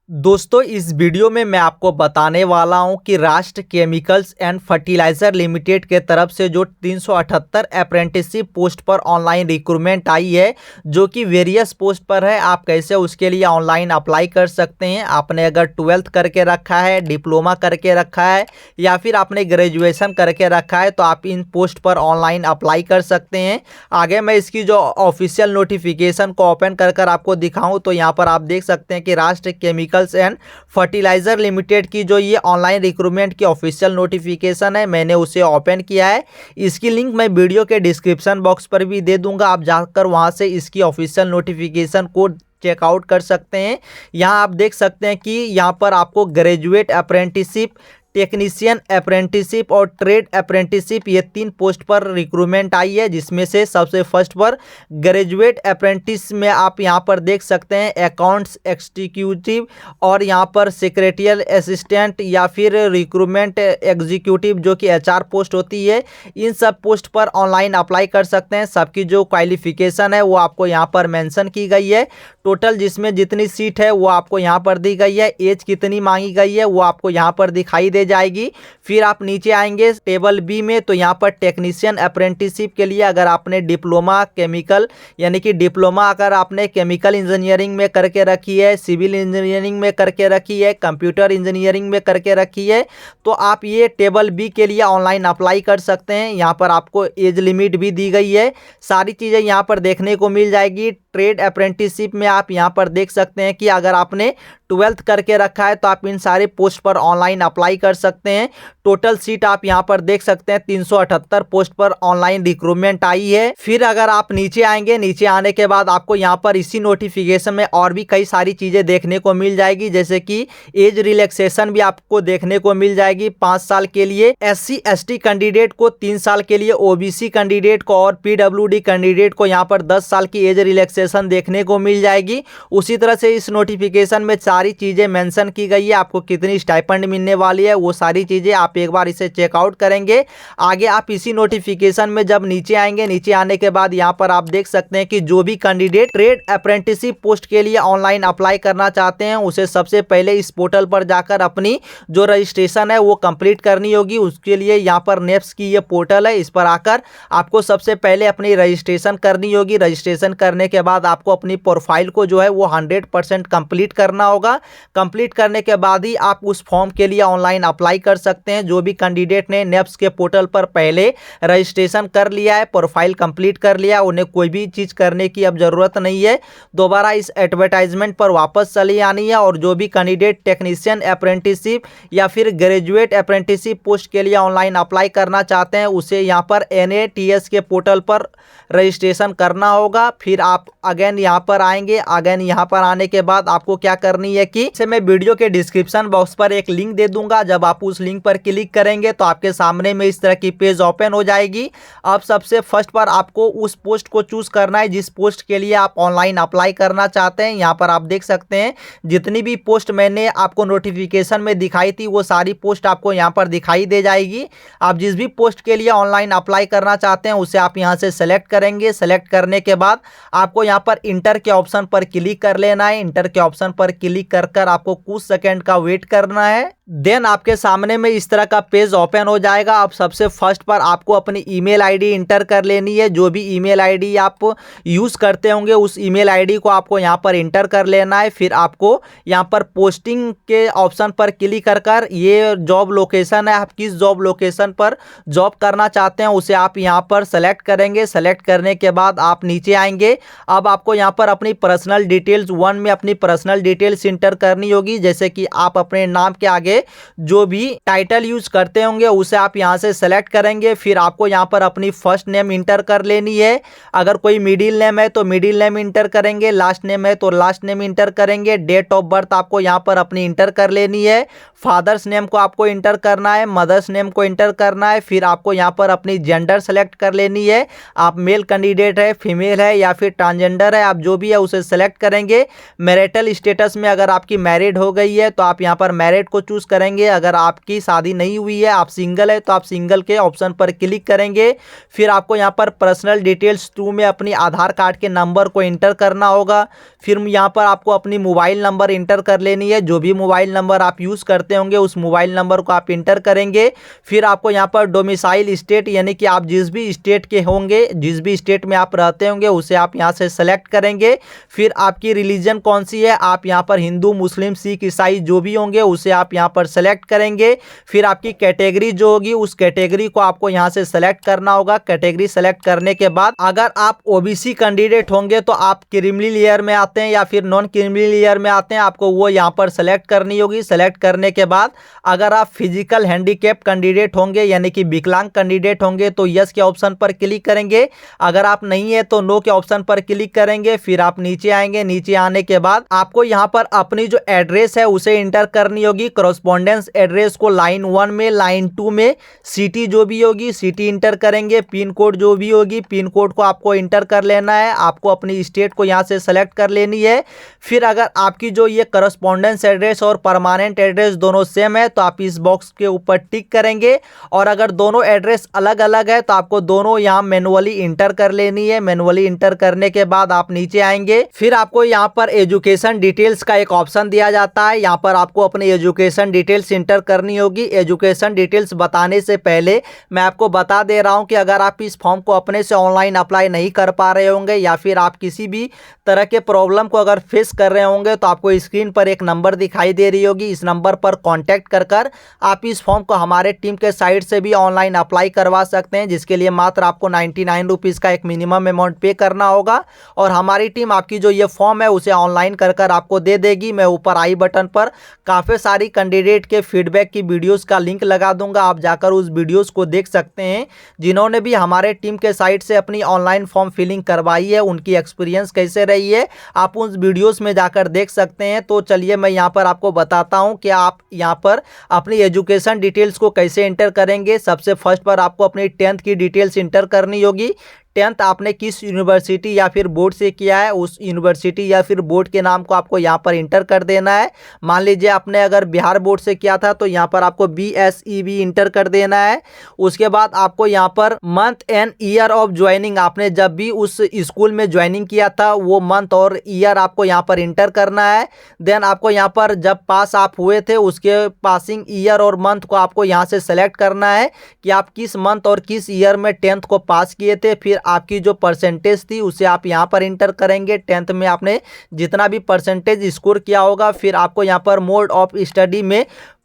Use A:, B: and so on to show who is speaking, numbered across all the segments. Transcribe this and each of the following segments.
A: दोस्तों इस वीडियो में मैं आपको बताने वाला हूं कि राष्ट्र केमिकल्स एंड फर्टिलाइजर लिमिटेड के तरफ से जो 378 अप्रेंटिसशिप पोस्ट पर ऑनलाइन रिक्रूटमेंट आई है, जो कि वेरियस पोस्ट पर है। आप कैसे उसके लिए ऑनलाइन अप्लाई कर सकते हैं। आपने अगर 12th करके रखा है, डिप्लोमा करके रखा है या फिर आपने ग्रेजुएशन करके रखा है तो आप इन पोस्ट पर ऑनलाइन अप्लाई कर सकते हैं। आगे मैं इसकी जो ऑफिशियल नोटिफिकेशन को ओपन कर आपको दिखाऊँ तो यहाँ पर आप देख सकते हैं कि राष्ट्र केमिकल एंड फर्टिलाइजर लिमिटेड की जो ये ऑनलाइन रिक्रूटमेंट की ऑफिशियल नोटिफिकेशन है, मैंने उसे ओपन किया है। इसकी लिंक मैं वीडियो के डिस्क्रिप्शन बॉक्स पर भी दे दूंगा, आप जाकर वहां से इसकी ऑफिशियल नोटिफिकेशन को चेकआउट कर सकते हैं। यहाँ आप देख सकते हैं कि यहाँ पर आपको ग्रेजुएट अप्रेंटिसशिप, टेक्नीशियन अप्रेंटिसशिप और ट्रेड अप्रेंटिसशिप ये 3 पोस्ट पर रिक्रूटमेंट आई है, जिसमें से सबसे फर्स्ट पर ग्रेजुएट अप्रेंटिस में आप यहां पर देख सकते हैं अकाउंट्स एग्जीक्यूटिव और यहां पर सेक्रेटरियल असिस्टेंट या फिर रिक्रूटमेंट एग्जीक्यूटिव जो कि एचआर पोस्ट होती है। इन सब पोस्ट पर ऑनलाइन अप्लाई कर सकते हैं। सबकी जो क्वालिफिकेशन है वो आपको यहाँ पर मेंशन की गई है। टोटल जिसमें जितनी सीट है वो आपको यहाँ पर दी गई है। एज कितनी मांगी गई है वो आपको यहाँ पर दिखाई दे जाएगी। फिर आप नीचे आएंगे टेबल बी में तो यहाँ पर टेक्नीशियन अप्रेंटिसशिप के लिए अगर आपने डिप्लोमा केमिकल यानी कि डिप्लोमा अगर आपने केमिकल इंजीनियरिंग में करके रखी है, सिविल इंजीनियरिंग में करके रखी है, कंप्यूटर इंजीनियरिंग में करके रखी है तो आप ये टेबल बी के लिए ऑनलाइन अप्लाई कर सकते हैं। यहाँ पर आपको एज लिमिट भी दी गई है। सारी चीज़ें यहाँ पर देखने को मिल जाएगी। ट्रेड अप्रेंटिसशिप में आप यहाँ पर देख सकते हैं कि अगर आपने 12th करके रखा है तो आप इन सारे पोस्ट पर ऑनलाइन अप्लाई कर सकते हैं। टोटल सीट आप यहाँ पर देख सकते हैं 378 पोस्ट पर ऑनलाइन रिक्रूटमेंट आई है। फिर अगर आप नीचे आएंगे, नीचे आने के बाद आपको यहाँ पर इसी नोटिफिकेशन में और भी कई सारी चीजें देखने को मिल जाएगी, जैसे कि एज रिलैक्सेशन भी आपको देखने को मिल जाएगी 5 साल के लिए SC ST कैंडिडेट को, 3 साल के लिए OBC कैंडिडेट को और PWD कैंडिडेट को यहाँ पर 10 साल की एज रिलैक्सेशन देखने को मिल जाएगी। उसी तरह से इस नोटिफिकेशन में सारी चीजें मेंशन की गई है। आपको कितनी स्टाइपेंड मिलने वाली है वो सारी चीजें आप एक बार इसे चेकआउट करेंगे। आगे आप इसी नोटिफिकेशन में जब नीचे आएंगे, नीचे आने के बाद यहाँ पर आप देख सकते हैं कि जो भी कैंडिडेट ट्रेड अप्रेंटिसशिप पोस्ट के लिए ऑनलाइन अप्लाई करना चाहते हैं उसे सबसे पहले इस पोर्टल पर जाकर अपनी जो रजिस्ट्रेशन है वो कंप्लीट करनी होगी। उसके लिए यहाँ पर नेप्स की ये पोर्टल है, इस पर आकर आपको सबसे पहले अपनी रजिस्ट्रेशन करनी होगी। रजिस्ट्रेशन करने के बाद आपको अपनी प्रोफाइल को जो है वो 100% कंप्लीट करना होगा। कंप्लीट करने के बाद ही आप उस फॉर्म के लिए ऑनलाइन अप्लाई कर सकते हैं। जो भी कैंडिडेट ने नेप्स के पोर्टल पर पहले रजिस्ट्रेशन कर लिया है, प्रोफाइल कंप्लीट कर लिया, उन्हें कोई भी चीज करने की अब जरूरत नहीं है। दोबारा इस एडवर्टाइजमेंट पर वापस चली आनी है। और जो भी कैंडिडेट टेक्नीशियन अप्रेंटिसशिप या फिर ग्रेजुएट अप्रेंटिसशिप पोस्ट के लिए ऑनलाइन अप्लाई करना चाहते हैं उसे यहाँ पर NATS के पोर्टल पर रजिस्ट्रेशन करना होगा। फिर आप अगेन यहाँ पर आएंगे। अगेन यहाँ पर आने के बाद आपको क्या करनी है कि इसे मैं वीडियो के डिस्क्रिप्शन बॉक्स पर एक लिंक दे दूंगा। जब आप उस लिंक पर क्लिक करेंगे तो आपके सामने में इस तरह की पेज ओपन हो जाएगी। अब सबसे फर्स्ट पर आपको उस पोस्ट को चूज करना है जिस पोस्ट के लिए आप ऑनलाइन अप्लाई करना चाहते हैं। यहाँ पर आप देख सकते हैं जितनी भी पोस्ट मैंने आपको नोटिफिकेशन में दिखाई थी वो सारी पोस्ट आपको यहाँ पर दिखाई दे जाएगी। आप जिस भी पोस्ट के लिए ऑनलाइन अप्लाई करना चाहते हैं उसे आप यहाँ से सेलेक्ट करेंगे। सेलेक्ट करने के बाद आपको यहाँ पर इंटर के ऑप्शन पर क्लिक कर लेना है। इंटर के ऑप्शन पर क्लिक कर आपको कुछ सेकंड का वेट करना है। देन आपके सामने में इस तरह का पेज ओपन हो जाएगा। अब सबसे फर्स्ट पर आपको अपनी ईमेल आईडी इंटर कर लेनी है। जो भी ईमेल आईडी आप यूज करते होंगे उस ईमेल आईडी को आपको यहाँ पर इंटर कर लेना है। फिर आपको यहाँ पर पोस्टिंग के ऑप्शन पर क्लिक कर ये जॉब लोकेशन है, आप किस जॉब लोकेशन पर जॉब करना चाहते हैं उसे आप यहाँ पर सेलेक्ट करेंगे। सेलेक्ट करने के बाद आप नीचे आएंगे। अब आपको यहाँ पर अपनी पर्सनल डिटेल्स 1 में अपनी पर्सनल डिटेल्स इंटर करनी होगी, जैसे कि आप अपने नाम के आगे जो भी टाइटल यूज करते होंगे उसे आप यहां से सेलेक्ट करेंगे। फिर आपको यहां पर अपनी फर्स्ट नेम इंटर कर लेनी है। अगर कोई मिडिल नेम है तो मिडिल नेम इंटर करेंगे, लास्ट नेम है तो लास्ट नेम इंटर करेंगे। डेट ऑफ बर्थ आपको यहां पर अपनी इंटर कर लेनी है। फादर्स नेम को आपको इंटर करना है, मदर्स नेम को इंटर करना है। फिर आपको यहां पर अपनी जेंडर सेलेक्ट कर लेनी है। आप मेल कैंडिडेट है, फीमेल है या फिर ट्रांसजेंडर है, आप जो भी है उसे सेलेक्ट करेंगे। मैरिटल स्टेटस में अगर आपकी मैरिड हो गई है तो आप यहां पर मैरिड को चूज चूज़ करेंगे। अगर आपकी शादी नहीं हुई है, आप सिंगल है, तो आप सिंगल के ऑप्शन पर क्लिक करेंगे। फिर आपको यहाँ पर पर्सनल डिटेल्स 2 में अपनी आधार कार्ड के नंबर को इंटर करना होगा। फिर यहाँ पर आपको अपनी मोबाइल नंबर इंटर कर लेनी है। जो भी मोबाइल नंबर आप यूज़ करते होंगे उस मोबाइल नंबर को आप इंटर करेंगे। फिर आपको यहाँ पर डोमिसाइल स्टेट यानी कि आप जिस भी स्टेट के होंगे, जिस भी स्टेट में आप रहते होंगे उसे आप यहाँ से सेलेक्ट करेंगे। फिर आपकी रिलीजन कौन सी है, आप यहाँ पर हिंदू, मुस्लिम, सिख, ईसाई जो भी होंगे उसे आप यहाँ पर सेलेक्ट करेंगे। फिर आपकी कैटेगरी जो होगी उस कैटेगरी को आपको यहाँ से सेलेक्ट करना होगा। कैटेगरी सेलेक्ट करने के बाद अगर आप ओबीसी कैंडिडेट होंगे तो आप क्रीमी लेयर में आते हैं या फिर नॉन क्रीमी लेयर में आते हैं, आपको वो यहाँ पर सेलेक्ट करनी होगी। सेलेक्ट करने के बाद अगर आप फिजिकल हैंडीकैप कैंडिडेट होंगे यानी कि विकलांग कैंडिडेट होंगे तो यस के ऑप्शन पर क्लिक करेंगे। अगर आप नहीं है तो नो के ऑप्शन पर क्लिक करेंगे। फिर आप नीचे आएंगे। नीचे आने के बाद आपको यहाँ पर अपनी जो एड्रेस है उसे इंटर करनी होगी। करस्पॉन्डेंस एड्रेस को लाइन 1 में, लाइन 2 में, सिटी जो भी होगी सिटी इंटर करेंगे। पिन कोड जो भी होगी पिन कोड को आपको इंटर कर लेना है। आपको अपनी स्टेट को यहाँ से सेलेक्ट कर लेनी है। फिर अगर आपकी जो ये करस्पॉन्डेंस एड्रेस और परमानेंट एड्रेस दोनों सेम है तो आप इस बॉक्स के ऊपर टिक करेंगे। और अगर दोनों एड्रेस अलग अलग है तो आपको दोनों यहाँ मैनुअली इंटर कर लेनी है। मैनुअली इंटर करने के बाद आप नीचे आएंगे। फिर आपको यहाँ पर एजुकेशन डिटेल्स का एक ऑप्शन दिया जाता है। यहाँ पर आपको अपनी एजुकेशन डिटेल्स इंटर करनी होगी। एजुकेशन डिटेल्स बताने से पहले मैं आपको बता दे रहा हूँ कि अगर आप इस फॉर्म को अपने से ऑनलाइन अप्लाई नहीं कर पा रहे होंगे या फिर आप किसी भी तरह के प्रॉब्लम को अगर फेस कर रहे होंगे तो आपको स्क्रीन पर एक नंबर दिखाई दे रही होगी। इस नंबर पर कांटेक्ट कर आप इस फॉर्म को हमारे टीम के साइट से भी ऑनलाइन अप्लाई करवा सकते हैं, जिसके लिए मात्र आपको 99 रुपीज़ का एक मिनिमम अमाउंट पे करना होगा और हमारी टीम आपकी जो ये फॉर्म है उसे ऑनलाइन कर आपको दे देगी। मैं ऊपर आई बटन पर काफ़ी सारी कैंडिडेट के फीडबैक की वीडियोस का लिंक लगा दूंगा, आप जाकर उस वीडियोस को देख सकते हैं जिन्होंने भी हमारे टीम के साइट से अपनी ऑनलाइन फॉर्म फिलिंग करवाई है, उनकी एक्सपीरियंस कैसे रही है आप उस वीडियोस में जाकर देख सकते हैं। तो चलिए मैं यहाँ पर आपको बताता हूँ कि आप यहाँ पर अपनी एजुकेशन डिटेल्स को कैसे एंटर करेंगे। सबसे फर्स्ट पर आपको अपनी 10th की डिटेल्स इंटर करनी होगी। 10th आपने किस यूनिवर्सिटी या फिर बोर्ड से किया है उस यूनिवर्सिटी या फिर बोर्ड के नाम को आपको यहाँ पर इंटर कर देना है। मान लीजिए आपने अगर बिहार बोर्ड से किया था तो यहाँ पर आपको BSEB इंटर कर देना है। उसके बाद आपको यहाँ per month and year of joining, आपने जब भी उस स्कूल में ज्वाइनिंग किया था वो मंथ और ईयर आपको यहाँ पर इंटर करना है। देन आपको यहाँ पर जब पास आप हुए थे उसके पासिंग ईयर और मंथ को आपको यहाँ से सेलेक्ट करना है कि आप किस मंथ और किस ईयर में 10th को पास किए थे। फिर आपकी जो परसेंटेज थी उसे आप यहाँ पर इंटर करेंगे। 10th में आपने जितना भी परसेंटेज स्कोर किया होगा। फिर आपको यहाँ पर मोड ऑफ स्टडी में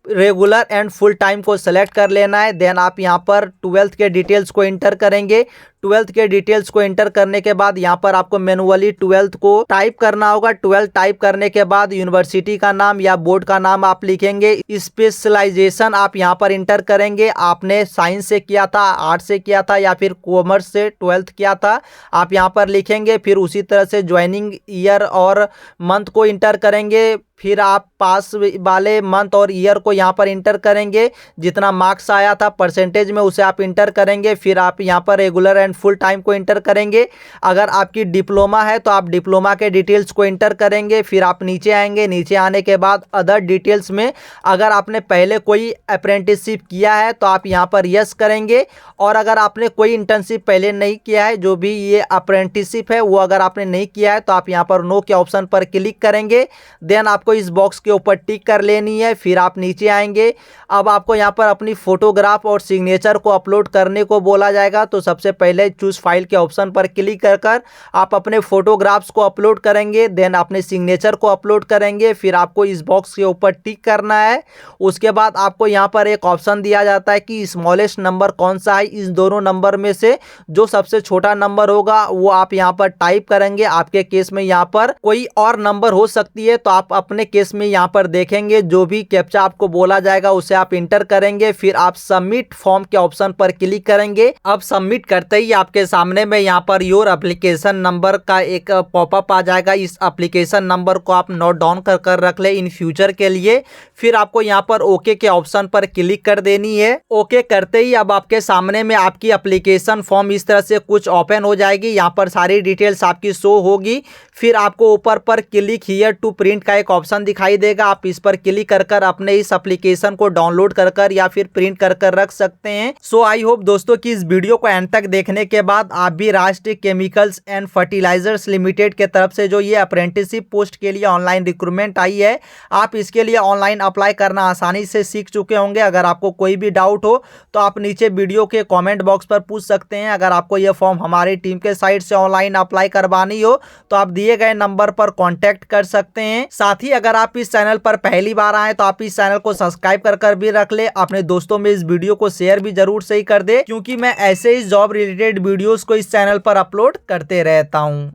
A: रेगुलर एंड फुल टाइम को सेलेक्ट कर लेना है। देन आप यहाँ पर 12th के डिटेल्स को इंटर करेंगे। 12th के डिटेल्स को एंटर करने के बाद यहाँ पर आपको मैनुअली 12th को टाइप करना होगा। 12th टाइप करने के बाद यूनिवर्सिटी का नाम या बोर्ड का नाम आप लिखेंगे। स्पेशलाइजेशन आप यहाँ पर इंटर करेंगे। आपने साइंस से किया था, आर्ट्स से किया था या फिर कॉमर्स से 12th किया था, आप यहाँ पर लिखेंगे। फिर उसी तरह से ज्वाइनिंग ईयर और मंथ को इंटर करेंगे। फिर आप पास वाले मंथ और ईयर को यहाँ पर इंटर करेंगे। जितना मार्क्स आया था परसेंटेज में उसे आप इंटर करेंगे। फिर आप यहाँ पर रेगुलर एंड फुल टाइम को इंटर करेंगे। अगर आपकी डिप्लोमा है तो आप डिप्लोमा के डिटेल्स को इंटर करेंगे। फिर आप नीचे आएंगे। नीचे आने के बाद अदर डिटेल्स में अगर आपने पहले कोई अप्रेंटिसशिप किया है तो आप यहाँ पर यस करेंगे। और अगर आपने कोई इंटर्नशिप पहले नहीं किया है, जो भी ये अप्रेंटिसशिप है वो अगर आपने नहीं किया है तो आप यहाँ पर नो के ऑप्शन पर क्लिक करेंगे। देन आपको इस बॉक्स के ऊपर टिक कर लेनी है। फिर आप नीचे आएंगे। अब आपको यहाँ पर अपनी फोटोग्राफ और सिग्नेचर को अपलोड करने को बोला जाएगा। तो सबसे पहले चूज फाइल के ऑप्शन पर क्लिक कर आप अपने फोटोग्राफ्स को अपलोड करेंगे। देन अपने सिग्नेचर को अपलोड करेंगे। फिर आपको इस बॉक्स के ऊपर टिक करना है। उसके बाद आपको यहाँ पर एक ऑप्शन दिया जाता है कि स्मॉलेस्ट नंबर कौन सा है। इस दोनों नंबर में से जो सबसे छोटा नंबर होगा वो आप यहाँ पर टाइप करेंगे। आपके केस में यहाँ पर कोई और नंबर हो सकती है तो आप अपने केस में यहाँ पर देखेंगे। जो भी कैप्चा आपको बोला जाएगा उसे आप इंटर करेंगे। फिर आप सबमिट फॉर्म के ऑप्शन पर क्लिक करेंगे। अब सबमिट करते ही आपके सामने में यहाँ पर योर एप्लीकेशन नंबर का एक पॉपअप आ जाएगा। इस एप्लीकेशन नंबर को आप नोट डाउन कर रख ले इन फ्यूचर के लिए। फिर आपको यहाँ पर ओके के ऑप्शन पर क्लिक कर देनी है। ओके करते ही अब आपके सामने में आपकी एप्लीकेशन फॉर्म इस तरह से कुछ ओपन हो जाएगी। यहाँ पर सारी डिटेल्स आपकी शो होगी। फिर आपको ऊपर पर क्लिक हियर टू प्रिंट का एक ऑप्शन ऑप्शन दिखाई देगा, आप इस पर क्लिक कर कर अपने इस एप्लीकेशन को डाउनलोड कर कर या फिर प्रिंट कर कर रख सकते हैं। सो आई होप दोस्तों कि इस वीडियो को एंड तक देखने के बाद आप भी राष्ट्रीय केमिकल्स एंड फर्टिलाइजर्स लिमिटेड के तरफ से जो ये अप्रेंटिसशिप पोस्ट के लिए ऑनलाइन रिक्रूटमेंट आई है, आप इसके लिए ऑनलाइन अप्लाई करना आसानी से सीख चुके होंगे। अगर आपको कोई भी डाउट हो तो आप नीचे वीडियो के कमेंट बॉक्स पर पूछ सकते हैं। अगर आपको यह फॉर्म हमारी टीम के साइट से ऑनलाइन अप्लाई करवानी हो तो आप दिए गए नंबर पर कांटेक्ट कर सकते हैं। साथ ही अगर आप इस चैनल पर पहली बार आए तो आप इस चैनल को सब्सक्राइब कर कर भी रख ले। अपने दोस्तों में इस वीडियो को शेयर भी जरूर से ही कर दे, क्योंकि मैं ऐसे ही जॉब रिलेटेड वीडियोस को इस चैनल पर अपलोड करते रहता हूं।